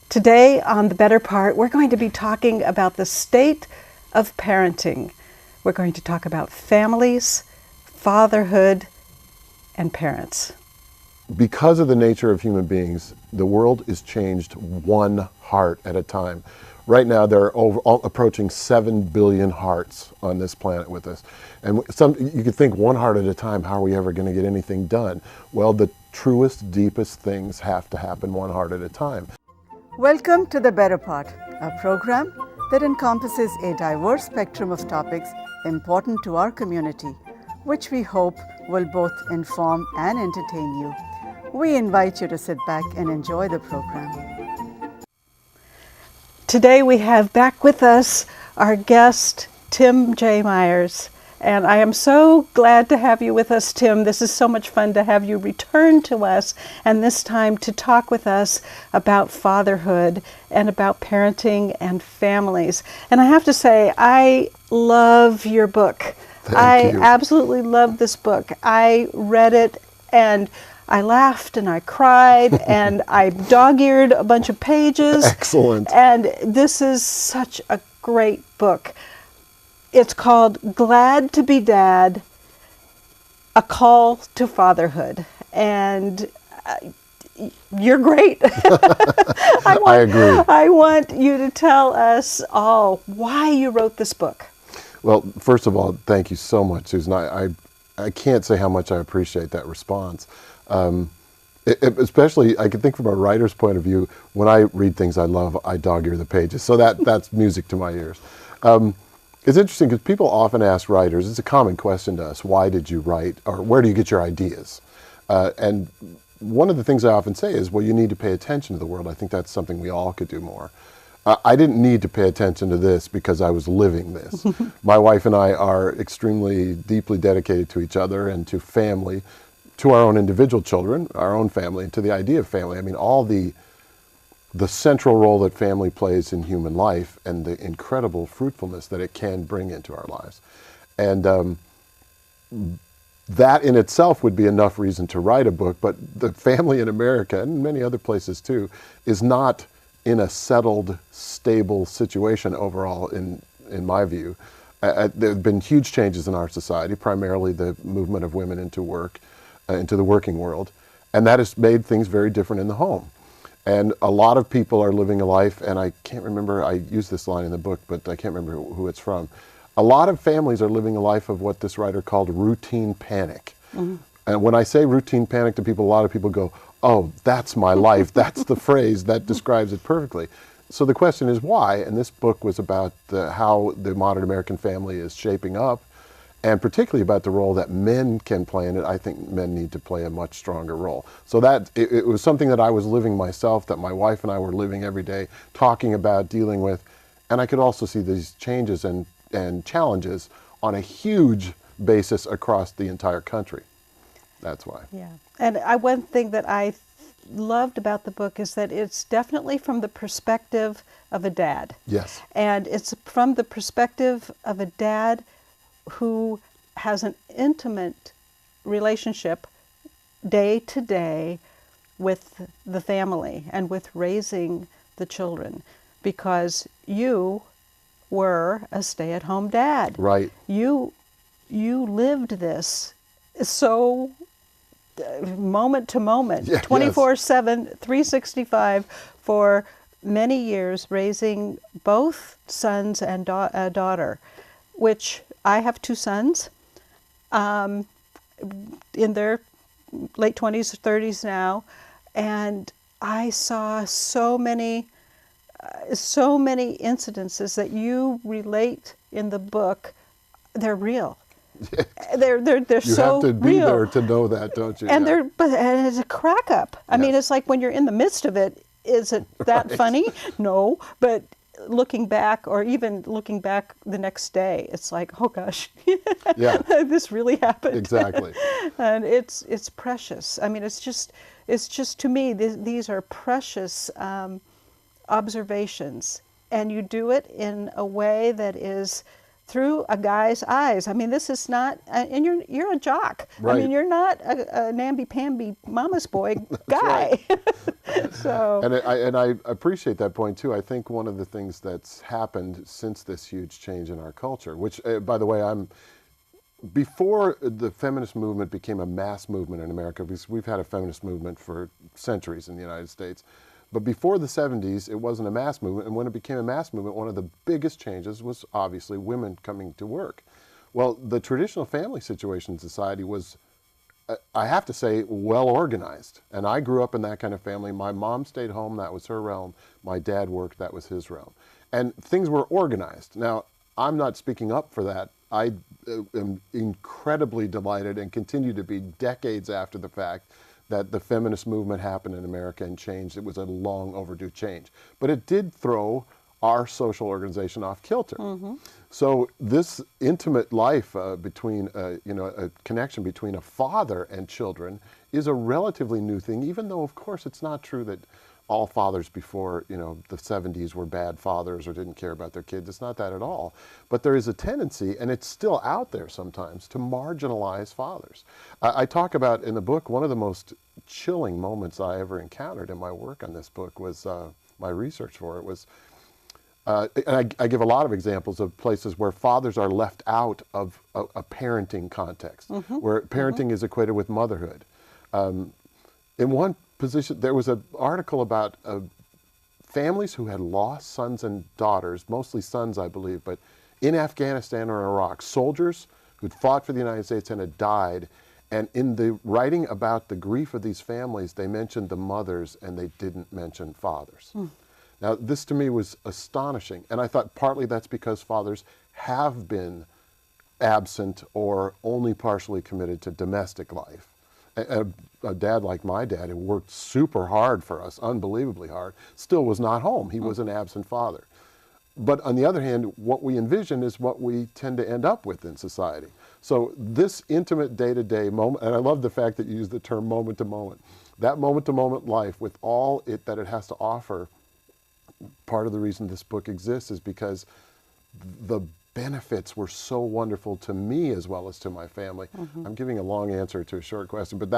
Today on The Better Part, we're going to be talking about the state of parenting. We're going to talk about families, fatherhood, and parents. Because of the nature of human beings, the world is changed one heart at a time. Right now, there are approaching 7 billion hearts on this planet with us. And you could think one heart at a time, how are we ever going to get anything done? Well, the truest, deepest things have to happen one heart at a time. Welcome to The Better Part, a program that encompasses a diverse spectrum of topics important to our community, which we hope will both inform and entertain you. We invite you to sit back and enjoy the program. Today we have back with us our guest, Tim J. Myers. And I am so glad to have you with us, Tim. This is so much fun to have you return to us, and this time to talk with us about fatherhood and about parenting and families. And I have to say, I love your book. Thank you. Absolutely love this book. I read it and I laughed and I cried and I dog-eared a bunch of pages. Excellent. And this is such a great book. It's called Glad to be Dad, A Call to Fatherhood. And you're great. I agree. I want you to tell us all why you wrote this book. Well, first of all, thank you so much, Susan. I can't say how much I appreciate that response. Especially, I can think from a writer's point of view, when I read things I love, I dog-ear the pages. So that's music to my ears. It's interesting because people often ask writers, it's a common question to us, why did you write, or where do you get your ideas? And one of the things I often say is, well, you need to pay attention to the world. I think that's something we all could do more. I didn't need to pay attention to this because I was living this. My wife and I are extremely deeply dedicated to each other and to family, to our own individual children, our own family, and to the idea of family. I mean, all the central role that family plays in human life and the incredible fruitfulness that it can bring into our lives. And that in itself would be enough reason to write a book, but the family in America, and many other places too, is not in a settled, stable situation overall, in my view. There have been huge changes in our society, primarily the movement of women into work, into the working world, and that has made things very different in the home. And a lot of people are living a life, and I can't remember, I use this line in the book, but I can't remember who it's from. A lot of families are living a life of what this writer called routine panic. Mm-hmm. And when I say routine panic to people, a lot of people go, oh, that's my life. That's the phrase that describes it perfectly. So the question is why? And this book was about how the modern American family is shaping up, and particularly about the role that men can play in it. I think men need to play a much stronger role. So that it was something that I was living myself, that my wife and I were living every day, talking about, dealing with, and I could also see these changes and challenges on a huge basis across the entire country. That's why. Yeah, and one thing that I loved about the book is that it's definitely from the perspective of a dad. Yes. And it's from the perspective of a dad who has an intimate relationship day to day with the family and with raising the children, because you were a stay-at-home dad. Right. You lived this so moment to moment, 24/7, 365 for many years, raising both sons and a daughter, which I have 2 sons in their late 20s, 30s now, and I saw so many incidences that you relate in the book. They're real. They're you so have to be real. there to know that, don't you? And and it's a crack up. I mean, it's like when you're in the midst of it, is it that funny? No, but looking back, or even looking back the next day, it's like, oh gosh, this really happened. Exactly. And it's precious. I mean, it's just to me, these are precious observations, and you do it in a way that is through a guy's eyes. I mean, this is not, and you're a jock. Right. I mean, you're not a namby-pamby mama's boy guy. So, And I appreciate that point too. I think one of the things that's happened since this huge change in our culture, which, by the way, before the feminist movement became a mass movement in America, because we've had a feminist movement for centuries in the United States, but before the 70s, it wasn't a mass movement, and when it became a mass movement, one of the biggest changes was obviously women coming to work. Well, the traditional family situation in society was, I have to say, well organized, and I grew up in that kind of family. My mom stayed home, that was her realm. My dad worked, that was his realm. And things were organized. Now, I'm not speaking up for that. I am incredibly delighted and continue to be decades after the fact that the feminist movement happened in America and changed. It was a long overdue change. But it did throw our social organization off kilter. Mm-hmm. So this intimate life between, a connection between a father and children is a relatively new thing, even though, of course, it's not true that all fathers before, the 70s were bad fathers or didn't care about their kids. It's not that at all. But there is a tendency, and it's still out there sometimes, to marginalize fathers. I talk about in the book, one of the most chilling moments I ever encountered in my work on this book was, my research for it was, and I give a lot of examples of places where fathers are left out of a parenting context, mm-hmm. where parenting mm-hmm. is equated with motherhood. In one position, there was an article about families who had lost sons and daughters, mostly sons, I believe, but in Afghanistan or Iraq, soldiers who'd fought for the United States and had died. And in the writing about the grief of these families, they mentioned the mothers and they didn't mention fathers. Mm. Now, this to me was astonishing. And I thought partly that's because fathers have been absent or only partially committed to domestic life. A dad like my dad, who worked super hard for us, unbelievably hard, still was not home. He was an absent father. But on the other hand, what we envision is what we tend to end up with in society. So this intimate day-to-day moment, and I love the fact that you use the term moment-to-moment, that moment-to-moment life with all that it has to offer, part of the reason this book exists is because the benefits were so wonderful to me as well as to my family. Mm-hmm. I'm giving a long answer to a short question, but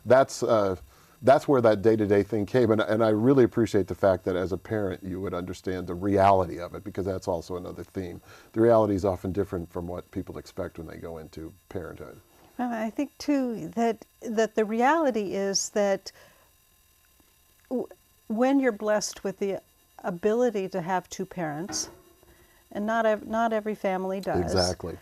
that's where that day-to-day thing came, and I really appreciate the fact that as a parent you would understand the reality of it, because that's also another theme. The reality is often different from what people expect when they go into parenthood. Well, I think too that the reality is that when you're blessed with the ability to have two parents, and not every family does. Exactly.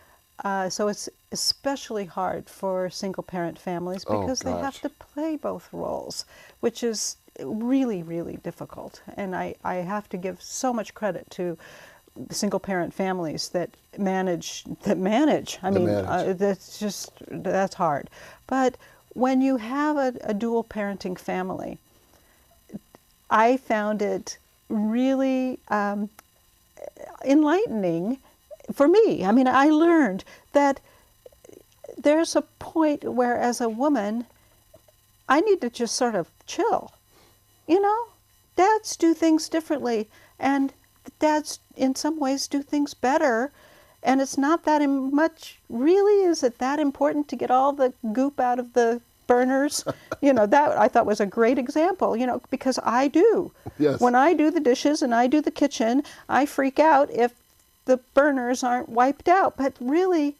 So it's especially hard for single-parent families because they have to play both roles, which is really, really difficult. And I have to give so much credit to single-parent families that manage. I mean, that's hard. But when you have a dual parenting family, I found it really enlightening for me. I mean, I learned that there's a point where as a woman, I need to just sort of chill. Dads do things differently, and dads in some ways do things better, and it's not that much, really, is it that important to get all the goop out of the burners? That I thought was a great example, because I do. Yes. When I do the dishes and I do the kitchen, I freak out if the burners aren't wiped out. But really,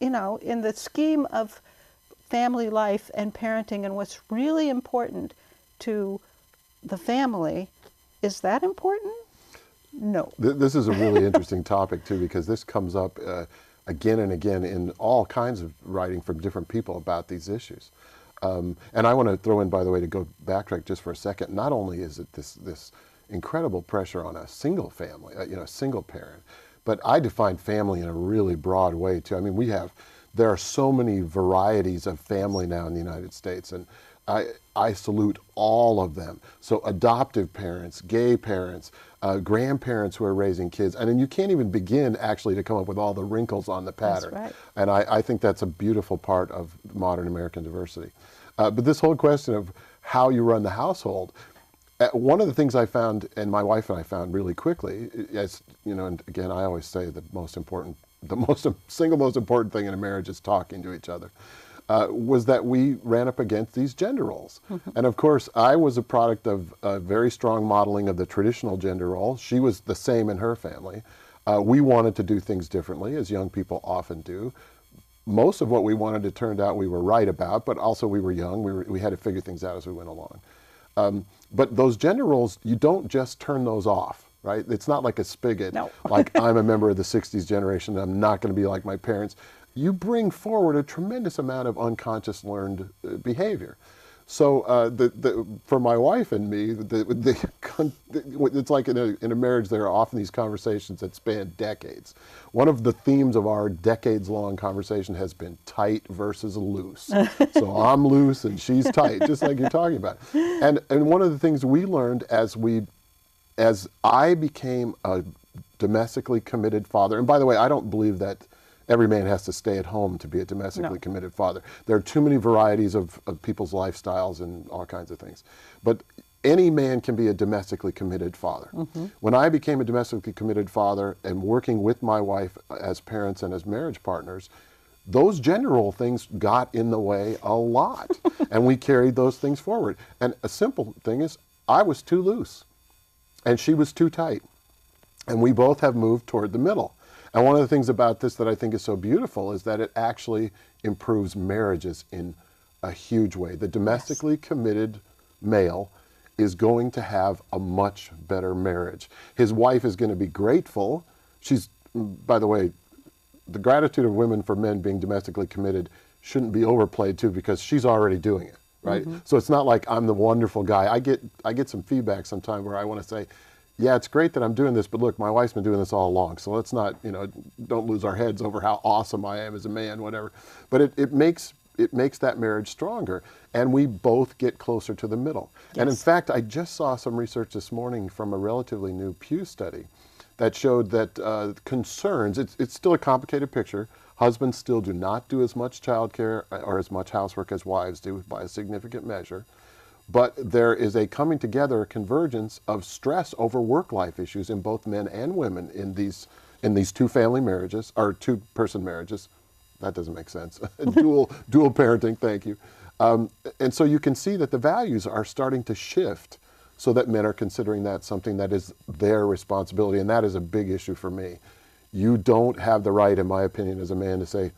in the scheme of family life and parenting and what's really important to the family, is that important? No. This is a really interesting topic too, because this comes up again and again in all kinds of writing from different people about these issues. And I want to throw in, by the way, to go backtrack just for a second, not only is it this incredible pressure on a single family, a single parent, but I define family in a really broad way too. I mean, there are so many varieties of family now in the United States, and I salute all of them. So adoptive parents, gay parents, grandparents who are raising kids. And then you can't even begin actually to come up with all the wrinkles on the pattern. That's right. And I think that's a beautiful part of modern American diversity. But this whole question of how you run the household, One of the things I found, and my wife and I found really quickly, as you know, and again, I always say the single most important thing in a marriage is talking to each other, was that we ran up against these gender roles. And of course, I was a product of a very strong modeling of the traditional gender role. She was the same in her family. We wanted to do things differently, as young people often do. Most of what we wanted, it turned out we were right about, but also we were young. We had to figure things out as we went along. But those gender roles, you don't just turn those off, right? It's not like a spigot, No. like I'm a member of the 60s generation, I'm not going to be like my parents. You bring forward a tremendous amount of unconscious learned behavior. So for my wife and me, it's like in a marriage, there are often these conversations that span decades. One of the themes of our decades-long conversation has been tight versus loose. So I'm loose and she's tight, just like you're talking about. And one of the things we learned as I became a domestically committed father, and by the way, I don't believe that every man has to stay at home to be a domestically committed father. There are too many varieties of people's lifestyles and all kinds of things. But any man can be a domestically committed father. When I became a domestically committed father and working with my wife as parents and as marriage partners, those gender role things got in the way a lot. And we carried those things forward. And a simple thing is, I was too loose and she was too tight. And we both have moved toward the middle. And one of the things about this that I think is so beautiful is that it actually improves marriages in a huge way. The domestically committed male is going to have a much better marriage. His wife is going to be grateful. She's, by the way, the gratitude of women for men being domestically committed shouldn't be overplayed too, because she's already doing it, right? So it's not like I'm the wonderful guy. I get some feedback sometime where I want to say, yeah, it's great that I'm doing this, but look, my wife's been doing this all along, so let's not, don't lose our heads over how awesome I am as a man, whatever. But it makes that marriage stronger, and we both get closer to the middle. Yes. And in fact, I just saw some research this morning from a relatively new Pew study that showed that concerns, it's still a complicated picture. Husbands still do not do as much childcare or as much housework as wives do by a significant measure. But there is a coming together, a convergence of stress over work-life issues in both men and women in these two-family marriages, or two-person marriages. That doesn't make sense. dual parenting, thank you. And so you can see that the values are starting to shift so that men are considering that something that is their responsibility, and that is a big issue for me. You don't have the right, in my opinion, as a man to say,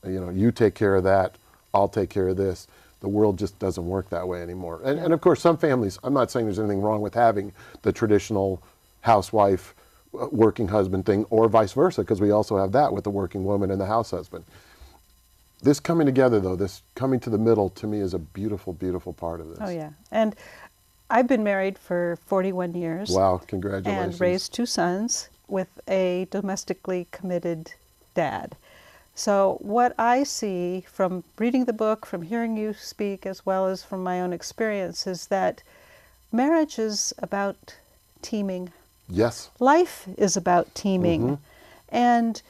you take care of that, I'll take care of this. The world just doesn't work that way anymore. And of course, some families, I'm not saying there's anything wrong with having the traditional housewife, working husband thing, or vice versa, because we also have that with the working woman and the house husband. This coming together, though, this coming to the middle, to me is a beautiful, beautiful part of this. Oh, yeah. And I've been married for 41 years. Wow, congratulations. And raised 2 sons with a domestically committed dad. So what I see from reading the book, from hearing you speak, as well as from my own experience, is that marriage is about teaming. Yes. Life is about teaming. And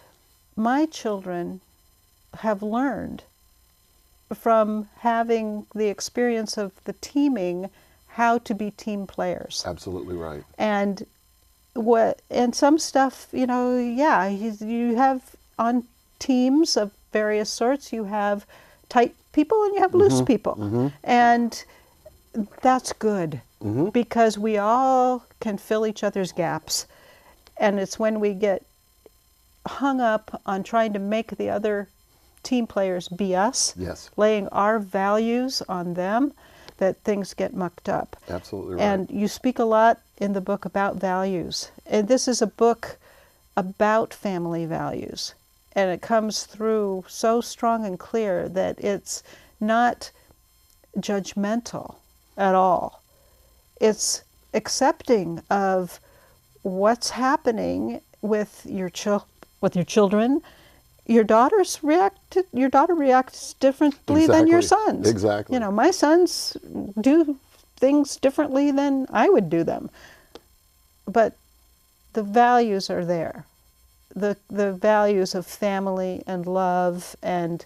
my children have learned from having the experience of the teaming how to be team players. Absolutely right. And some stuff, you have on teams of various sorts, you have tight people and you have loose people. And that's good because we all can fill each other's gaps. And it's when we get hung up on trying to make the other team players be us, laying our values on them, that things get mucked up. Absolutely right. And you speak a lot in the book about values. And this is a book about family values. And it comes through so strong and clear that it's not judgmental at all. It's accepting of what's happening with your children. Your daughter reacts differently than your sons. Exactly. My sons do things differently than I would do them. But the values are there. The values of family and love and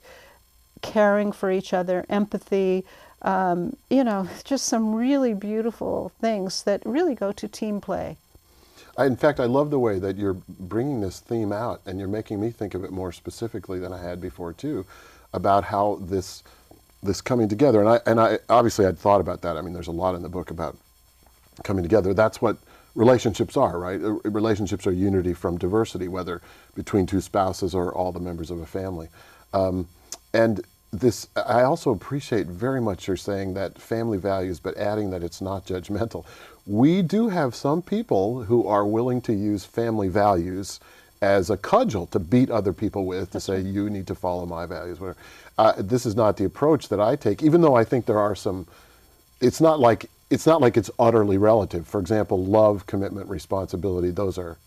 caring for each other, empathy, just some really beautiful things that really go to team play. In fact, I love the way that you're bringing this theme out, and you're making me think of it more specifically than I had before too, about how this coming together. And I obviously I'd thought about that. I mean, there's a lot in the book about coming together. That's what relationships are, right? Relationships are unity from diversity, whether between two spouses or all the members of a family. And this, I also appreciate very much your saying that family values, but adding that it's not judgmental. We do have some people who are willing to use family values as a cudgel to beat other people with, to say, you need to follow my values, whatever. This is not the approach that I take, even though I think there are some, it's not like it's utterly relative. For example, love, commitment, responsibility, those are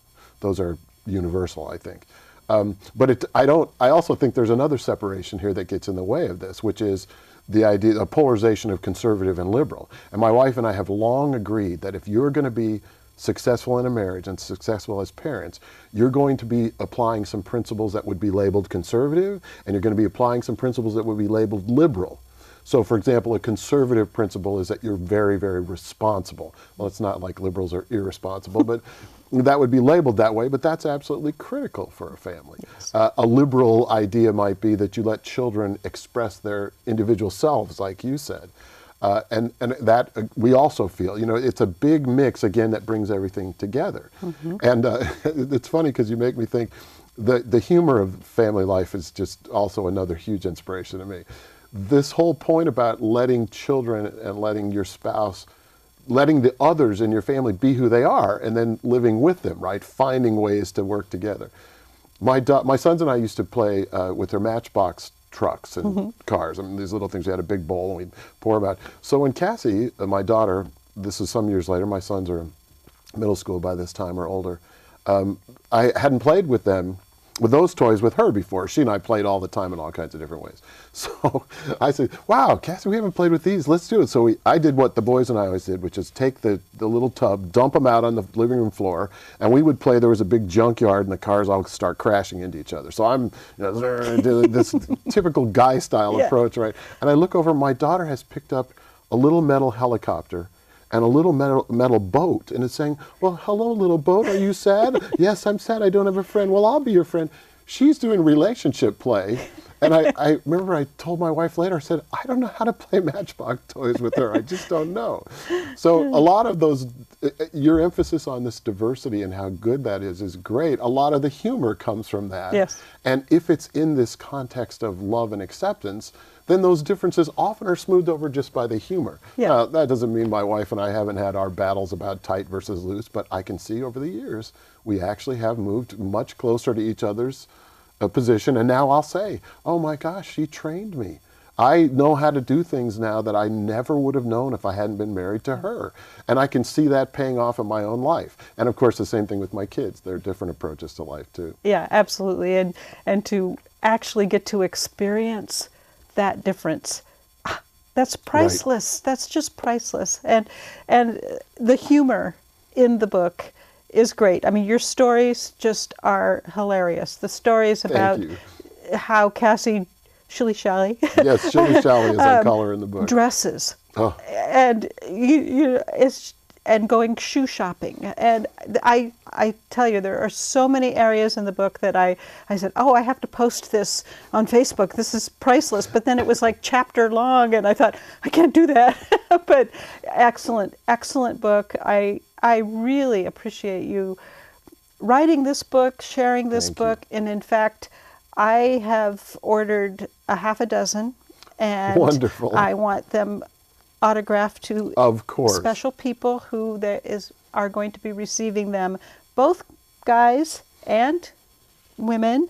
universal, I think. But I also think there's another separation here that gets in the way of this, which is the idea, the polarization of conservative and liberal. And my wife and I have long agreed that if you're going to be successful in a marriage and successful as parents, you're going to be applying some principles that would be labeled conservative, and you're going to be applying some principles that would be labeled liberal. So, for example, a conservative principle is that you're very, very responsible. Well, it's not like liberals are irresponsible, but that would be labeled that way, but that's absolutely critical for a family. Yes. A liberal idea might be that you let children express their individual selves, like you said. And that we also feel, it's a big mix, again, that brings everything together. Mm-hmm. And it's funny because you make me think the humor of family life is just also another huge inspiration to me. This whole point about letting children and letting your spouse, letting the others in your family be who they are, and then living with them, right? Finding ways to work together. My sons and I used to play with their Matchbox trucks and mm-hmm. cars. I mean, these little things. We had a big bowl and we'd pour them out. So when Cassie, my daughter, this is some years later, my sons are in middle school by this time or older, I hadn't played with those toys with her before. She and I played all the time in all kinds of different ways. So I said, wow, Cassie, we haven't played with these. Let's do it. So I did what the boys and I always did, which is take the little tub, dump them out on the living room floor, and we would play. There was a big junkyard, and the cars all start crashing into each other. So I'm this typical guy-style approach, right? And I look over, my daughter has picked up a little metal helicopter and a little metal boat, and it's saying, well, hello, little boat, are you sad? Yes, I'm sad, I don't have a friend. Well, I'll be your friend. She's doing relationship play, and I remember I told my wife later, I said, I don't know how to play Matchbox toys with her, I just don't know. So a lot of those, your emphasis on this diversity and how good that is great. A lot of the humor comes from that. Yes. And if it's in this context of love and acceptance, then those differences often are smoothed over just by the humor. Yeah. That doesn't mean my wife and I haven't had our battles about tight versus loose, but I can see over the years we actually have moved much closer to each other's position. And now I'll say, oh my gosh, she trained me. I know how to do things now that I never would have known if I hadn't been married to her. And I can see that paying off in my own life. And of course, the same thing with my kids. There are different approaches to life too. Yeah, absolutely. And to actually get to experience that difference, that's priceless. Right. That's just priceless. And the humor in the book is great. I mean, your stories just are hilarious. The stories about how Cassie shilly-shally. Yes, shilly-shally as I call her in the book. Dresses. Oh. And and going shoe shopping. And I tell you, there are so many areas in the book that I said, oh, I have to post this on Facebook. This is priceless. But then it was like chapter long, and I thought, I can't do that. But excellent, excellent book. I really appreciate you writing this book, sharing this book. And in fact, I have ordered a half a dozen. And wonderful. I want them autographed to special people who are going to be receiving them, both guys and women,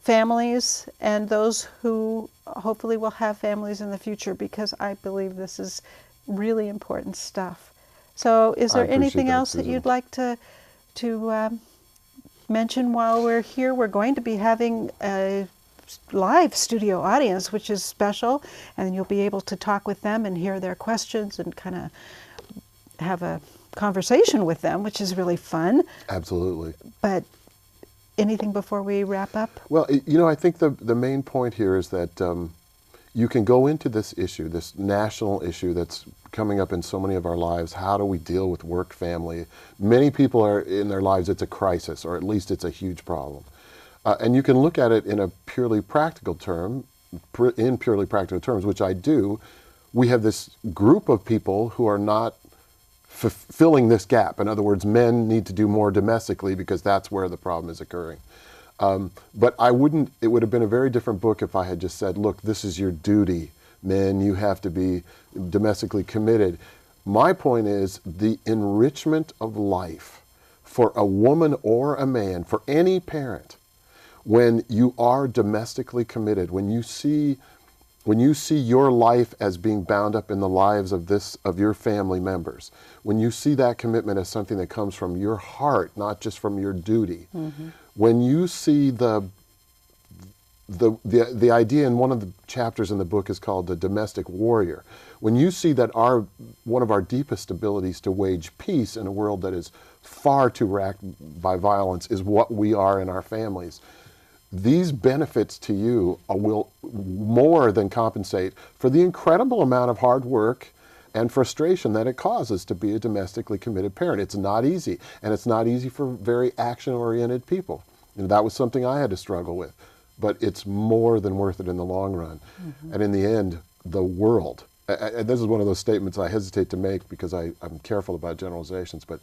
families, and those who hopefully will have families in the future, because I believe this is really important stuff. So is there anything else that you'd like to mention while we're here? We're going to be having a live studio audience, which is special, and you'll be able to talk with them and hear their questions and kind of have a conversation with them, which is really fun. Absolutely. But anything before we wrap up? Well, I think the main point here is that you can go into this issue, this national issue that's coming up in so many of our lives. How do we deal with work, family? Many people are in their lives, it's a crisis, or at least it's a huge problem. And you can look at it in a purely practical term, in purely practical terms, which I do. We have this group of people who are not fulfilling this gap. In other words, men need to do more domestically because that's where the problem is occurring. But it would have been a very different book if I had just said, look, this is your duty. Men, you have to be domestically committed. My point is the enrichment of life for a woman or a man, for any parent, when you are domestically committed, when you see your life as being bound up in the lives of your family members, when you see that commitment as something that comes from your heart, not just from your duty, when you see the idea in one of the chapters in the book is called the domestic warrior. When you see that one of our deepest abilities to wage peace in a world that is far too racked by violence is what we are in our families, these benefits to you will more than compensate for the incredible amount of hard work and frustration that it causes to be a domestically committed parent. It's not easy, and it's not easy for very action-oriented people. And that was something I had to struggle with. But it's more than worth it in the long run. And in the end, the world, and this is one of those statements I hesitate to make because I'm careful about generalizations, but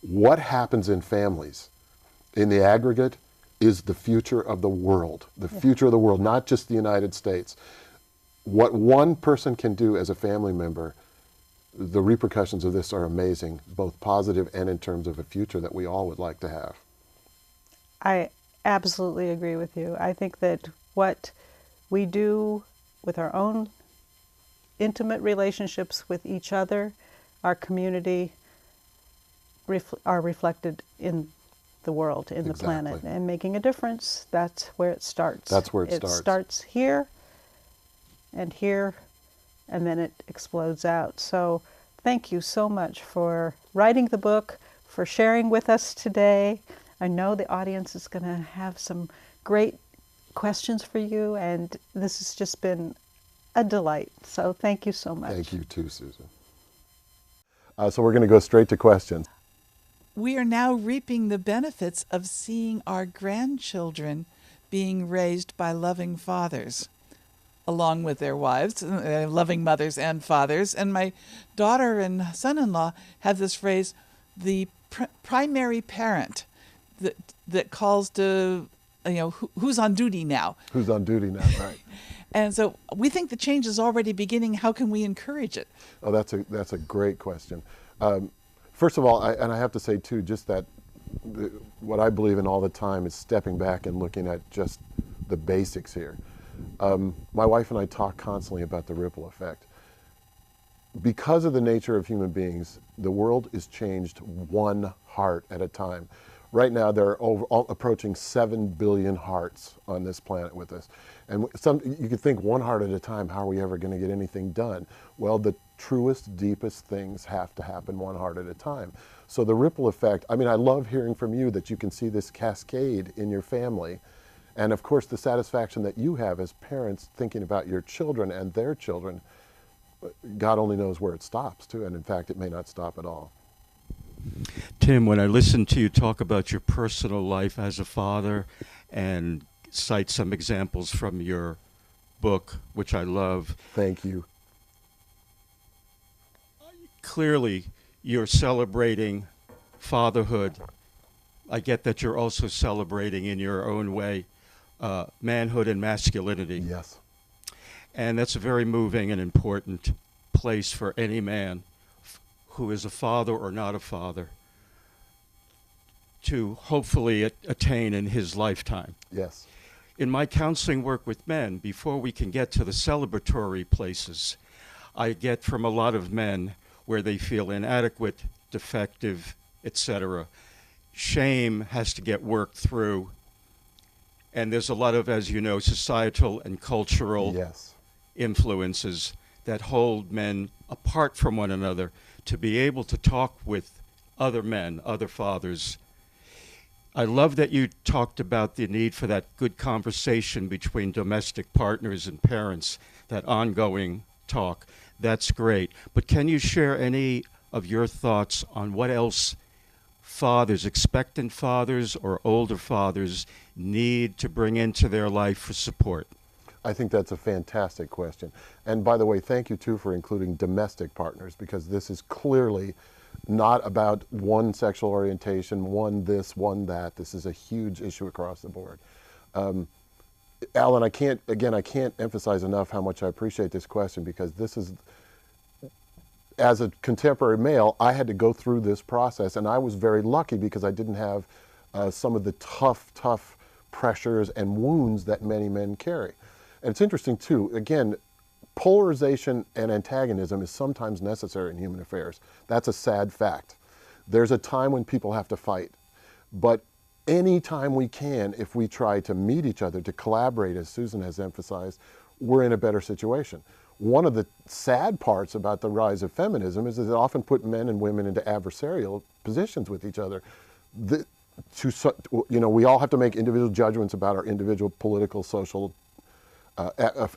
what happens in families in the aggregate is the future of the world, future of the world, not just the United States. What one person can do as a family member, the repercussions of this are amazing, both positive and in terms of a future that we all would like to have. I absolutely agree with you. I think that what we do with our own intimate relationships with each other, our community, are reflected in the world, in the planet, and making a difference. That's where it starts. That's where it starts. It starts here, and then it explodes out. So thank you so much for writing the book, for sharing with us today. I know the audience is going to have some great questions for you, and this has just been a delight. So thank you so much. Thank you too, Susan. So we're going to go straight to questions. We are now reaping the benefits of seeing our grandchildren being raised by loving fathers, along with their wives, loving mothers and fathers. And my daughter and son-in-law have this phrase, the primary parent, that calls to, who's on duty now? Who's on duty now, right. And so we think the change is already beginning. How can we encourage it? Oh, that's a great question. First of all, I have to say too, just that what I believe in all the time is stepping back and looking at just the basics here. My wife and I talk constantly about the ripple effect. Because of the nature of human beings, the world is changed one heart at a time. Right now, there are approaching 7 billion hearts on this planet with us. And you could think one heart at a time, how are we ever going to get anything done? Well, the truest, deepest things have to happen one heart at a time. So the ripple effect, I love hearing from you that you can see this cascade in your family. And of course, the satisfaction that you have as parents thinking about your children and their children, God only knows where it stops too. And in fact, it may not stop at all. Tim, when I listen to you talk about your personal life as a father and cite some examples from your book, which I love. Thank you. Clearly, you're celebrating fatherhood. I get that you're also celebrating in your own way manhood and masculinity. Yes. And that's a very moving and important place for any man who is a father or not a father to hopefully attain in his lifetime. Yes. In my counseling work with men, before we can get to the celebratory places, I get from a lot of men where they feel inadequate, defective, etc. Shame has to get worked through. And there's a lot of, as you know, societal and cultural influences that hold men apart from one another to be able to talk with other men, other fathers. I love that you talked about the need for that good conversation between domestic partners and parents that ongoing talk. That's great. But can you share any of your thoughts on what else fathers, expectant fathers or older fathers, need to bring into their life for support? I think that's a fantastic question. And by the way, thank you too for including domestic partners, because this is clearly not about one sexual orientation, one this, one that. This is a huge issue across the board. Alan, I can't emphasize enough how much I appreciate this question, because this is, as a contemporary male, I had to go through this process, and I was very lucky because I didn't have some of the tough pressures and wounds that many men carry. And it's interesting too, again, polarization and antagonism is sometimes necessary in human affairs. That's a sad fact. There's a time when people have to fight, but any time we can, if we try to meet each other, to collaborate, as Susan has emphasized, we're in a better situation. One of the sad parts about the rise of feminism is that it often put men and women into adversarial positions with each other. We all have to make individual judgments about our individual political, social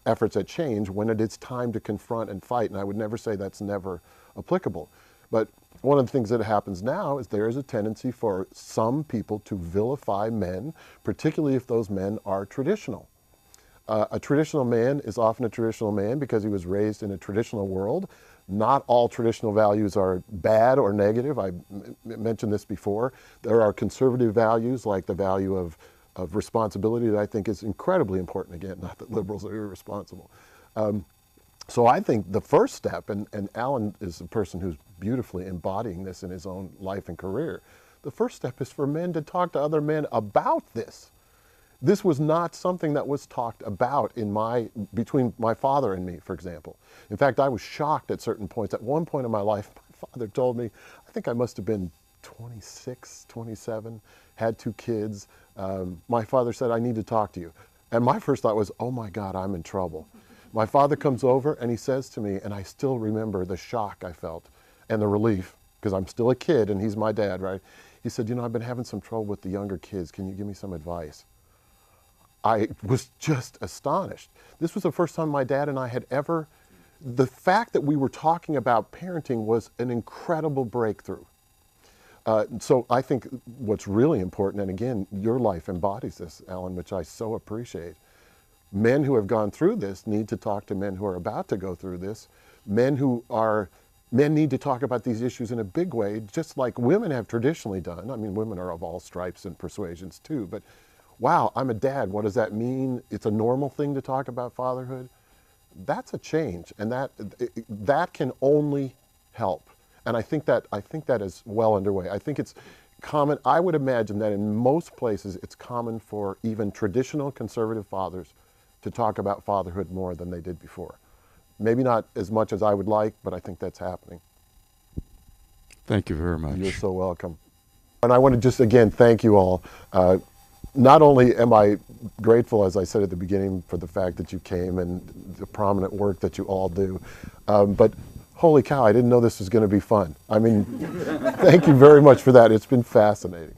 efforts at change when it is time to confront and fight. And I would never say that's never applicable. But one of the things that happens now is there is a tendency for some people to vilify men, particularly if those men are traditional. A traditional man is often a traditional man because he was raised in a traditional world. Not all traditional values are bad or negative. I mentioned this before. There are conservative values, like the value of responsibility, that I think is incredibly important. Again, not that liberals are irresponsible. So I think the first step, and Alan is a person who's beautifully embodying this in his own life and career, the first step is for men to talk to other men about this. This was not something that was talked about between my father and me, for example. In fact, I was shocked at certain points. At one point in my life, my father told me, I think I must have been 26, 27, had 2 kids. My father said, I need to talk to you. And my first thought was, oh my God, I'm in trouble. My father comes over and he says to me, and I still remember the shock I felt and the relief, because I'm still a kid and he's my dad, right? He said, I've been having some trouble with the younger kids. Can you give me some advice? I was just astonished. This was the first time my dad and I had ever, the fact that we were talking about parenting was an incredible breakthrough. So I think what's really important, and again, your life embodies this, Alan, which I so appreciate. Men who have gone through this need to talk to men who are about to go through this. Men need to talk about these issues in a big way, just like women have traditionally done. I mean, women are of all stripes and persuasions too, but wow, I'm a dad. What does that mean? It's a normal thing to talk about fatherhood. That's a change, and that can only help. And I think that is well underway. I think it's common. I would imagine that in most places it's common for even traditional conservative fathers to talk about fatherhood more than they did before. Maybe not as much as I would like, but I think that's happening. Thank you very much. You're so welcome. And I want to just again thank you all. Not only am I grateful, as I said at the beginning, for the fact that you came and the prominent work that you all do, but holy cow, I didn't know this was going to be fun. I mean, thank you very much for that. It's been fascinating.